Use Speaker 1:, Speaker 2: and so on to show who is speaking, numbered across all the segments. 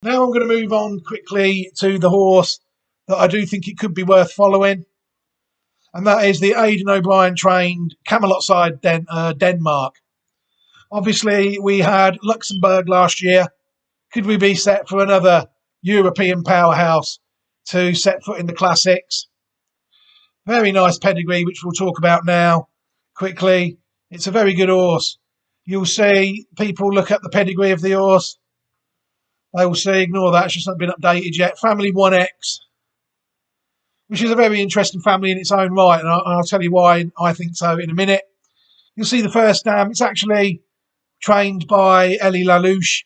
Speaker 1: Now I'm going to move on quickly to the horse that I do think it could be worth following, and that is the Aidan O'Brien trained Camelot side Denmark. Obviously, we had Luxembourg last year. Could we be set for another European powerhouse to set foot in the classics? Very nice pedigree, which we'll talk about now quickly. It's a very good horse. You'll see people look at the pedigree of the horse. They will see, ignore that, it's just not been updated yet. Family 1X, which is a very interesting family in its own right, and I'll tell you why I think so in a minute. You'll see the first dam. It's actually trained by Ellie Lalouche.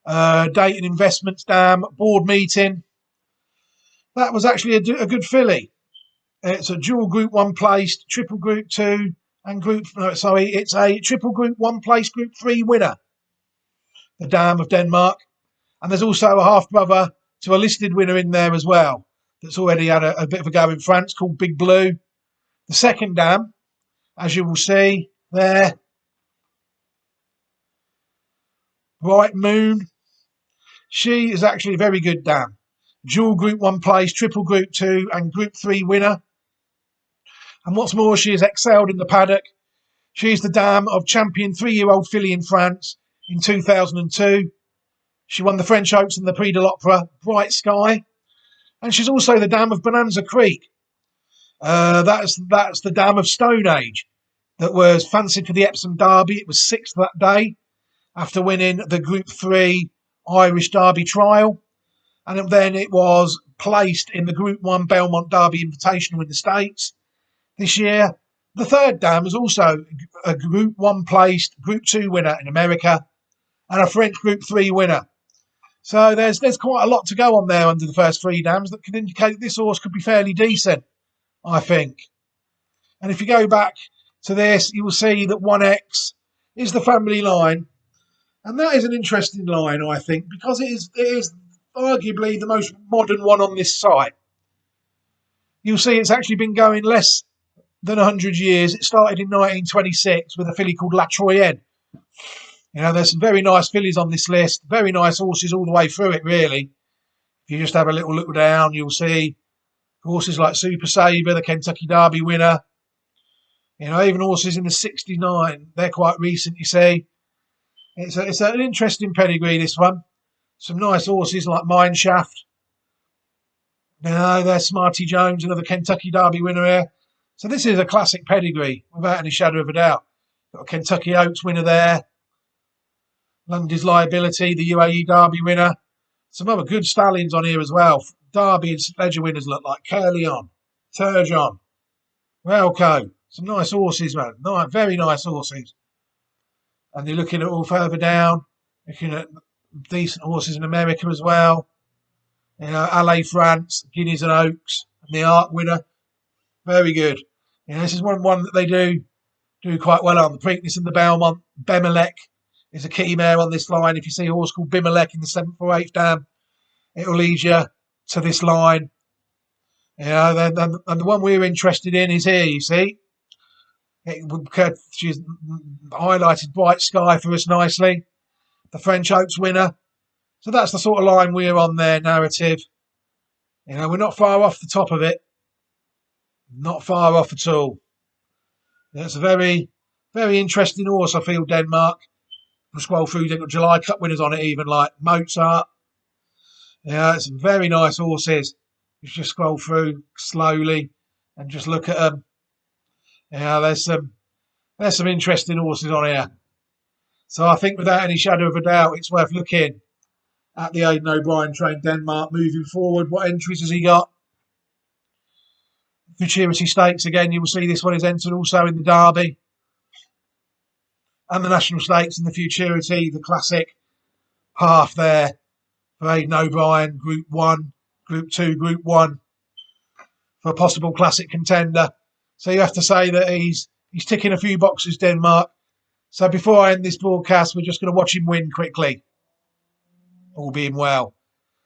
Speaker 1: Dayton Investments dam, board meeting. That was actually a good filly. It's a dual Group 1 placed, triple Group 2, and it's a triple Group 1 placed Group 3 winner, the Dam of Denmark. And there's also a half brother to a listed winner in there as well that's already had a bit of a go in France, called Big Blue. The second dam, as you will see there, Bright Moon. She is actually a very good dam. Dual Group 1 place, triple Group 2 and Group 3 winner. And what's more, she has excelled in the paddock. She's the dam of champion 3-year-old filly in France in 2002. She won the French Oaks and the Prix de l'Opera, Bright Sky. And she's also the dam of Bonanza Creek. That's the dam of Stone Age that was fancied for the Epsom Derby. It was sixth that day after winning the Group 3 Irish Derby trial. And then it was placed in the Group 1 Belmont Derby Invitational in the States this year. The third dam is also a Group 1 placed Group 2 winner in America and a French Group 3 winner. So there's quite a lot to go on there under the first three dams that can indicate this horse could be fairly decent, I think. And if you go back to this, you will see that 1X is the family line. And that is an interesting line, I think, because it is arguably the most modern one on this site. You'll see it's actually been going less than 100 years. It started in 1926 with a filly called La Troyenne. You know, there's some very nice fillies on this list, very nice horses all the way through it, really. If you just have a little look down, you'll see horses like Super Sabre, the Kentucky Derby winner. You know, even horses in the 69, they're quite recent, you see. It's an interesting pedigree, this one. Some nice horses like Mineshaft. You know, there's Smarty Jones, another Kentucky Derby winner here. So this is a classic pedigree, without any shadow of a doubt. Got a Kentucky Oaks winner there. Lundy's Liability, the UAE Derby winner. Some other good stallions on here as well. Derby and Ledger winners look like Curleon, Turgeon, Relco. Some nice horses, man. Very nice horses. And you're looking at all further down, looking at decent horses in America as well. You know, LA France, Guineas and Oaks, and the Arc winner. Very good. You know, this is one that they do quite well on. The Preakness and the Belmont. Bemelek is a key mare on this line. If you see a horse called Bimelek in the 7th or 8th dam, it will lead you to this line. You know, and the one we're interested in is here, you see. She's highlighted Bright Sky for us nicely. The French Oaks winner. So that's the sort of line we're on there, narrative. You know, we're not far off the top of it. Not far off at all. It's a very, very interesting horse, I feel, Denmark. We'll scroll through, they've got July Cup winners on it, even like Mozart. Yeah, it's some very nice horses. You just scroll through slowly and just look at them. Yeah, there's some interesting horses on here. So I think without any shadow of a doubt, it's worth looking at the Aidan O'Brien trained Denmark moving forward. What entries has he got? Futurity Stakes, again, you will see this one is entered also in the Derby. And the National Stakes in the Futurity, the classic half there for Aidan O'Brien, Group 1, Group 2, Group 1 for a possible classic contender. So you have to say that he's ticking a few boxes, Denmark. So before I end this broadcast, we're just going to watch him win quickly, all being well.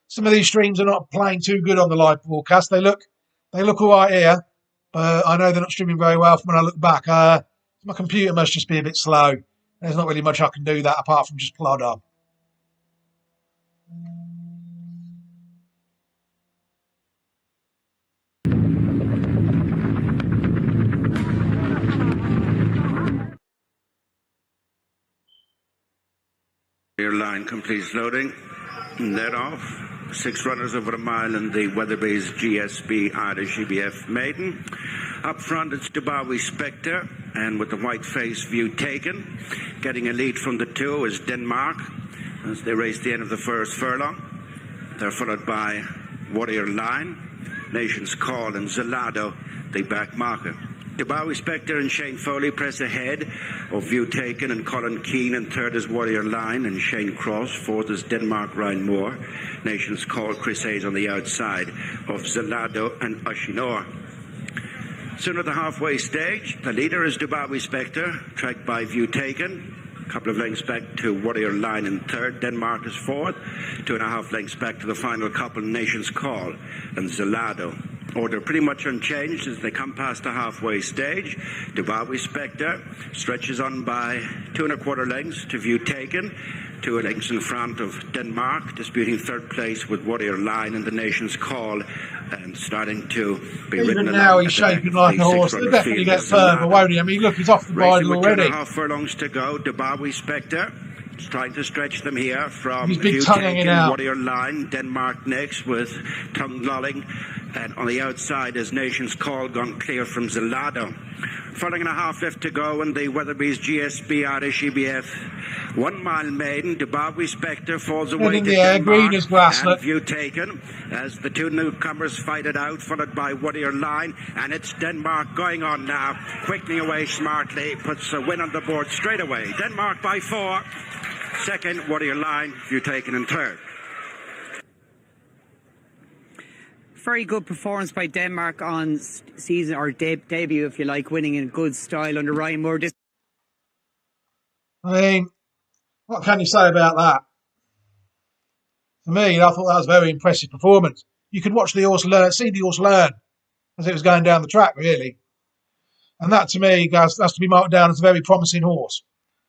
Speaker 1: Some of these streams are not playing too good on the live broadcast. They look all right here, but I know they're not streaming very well from when I look back. My computer must just be a bit slow. There's not really much I can do that apart from just plod on.
Speaker 2: completes loading. Net off. 6 runners over a mile in the Weatherby's GSB Irish EBF maiden. Up front, it's Dubawi Spectre, and with the white face View Taken. Getting a lead from the 2 is Denmark as they race the end of the first furlong. They're followed by Warrior Line, Nation's Call, and Zelado, the back marker. Dubawi Spectre and Shane Foley press ahead of View Taken and Colin Keane, and third is Warrior Line and Shane Cross. Fourth is Denmark Ryan Moore. Nation's Call, Chris Hayes on the outside of Zelado and Ushinor. Soon at the halfway stage, the leader is Dubawi Spectre, tracked by View Taken. A couple of lengths back to Warrior Line in third. Denmark is fourth. 2.5 lengths back to the final couple, Nation's Call and Zelado. Order pretty much unchanged as they come past the halfway stage. Dubawi Spectre stretches on by 2.25 lengths to View Taken. 2 lengths in front of Denmark, disputing third place with Warrior Line and the Nation's Call, and starting to be
Speaker 1: even
Speaker 2: ridden
Speaker 1: now he's shaking like a horse. He'll definitely get further, won't he? I mean, look, he's off the bridle already.
Speaker 2: 2.5 furlongs to go. Dubawi Spectre trying to stretch them here from
Speaker 1: He's big
Speaker 2: View
Speaker 1: tonguing
Speaker 2: Taken,
Speaker 1: it out.
Speaker 2: Warrior Line, Denmark next with tongue lolling, and on the outside is Nation's Call gone clear from Zelado. 4.5 left to go in the Weatherby's GSB Irish EBF 1 mile maiden. Dubawi Spectre falls away to
Speaker 1: Denmark, green as grass,
Speaker 2: and View Taken as the 2 newcomers fight it out, followed by Warrior Line, and it's Denmark going on now, quickening away smartly, puts a win on the board straight away. Denmark by 4. Second, Warrior Line, View Taken in third.
Speaker 3: Very good performance by Denmark on season, or debut, if you like, winning in good style under Ryan Moore.
Speaker 1: I mean, what can you say about that? For me, I thought that was a very impressive performance. You could watch the horse learn, see the horse learn as it was going down the track, really. And that, to me, has to be marked down as a very promising horse.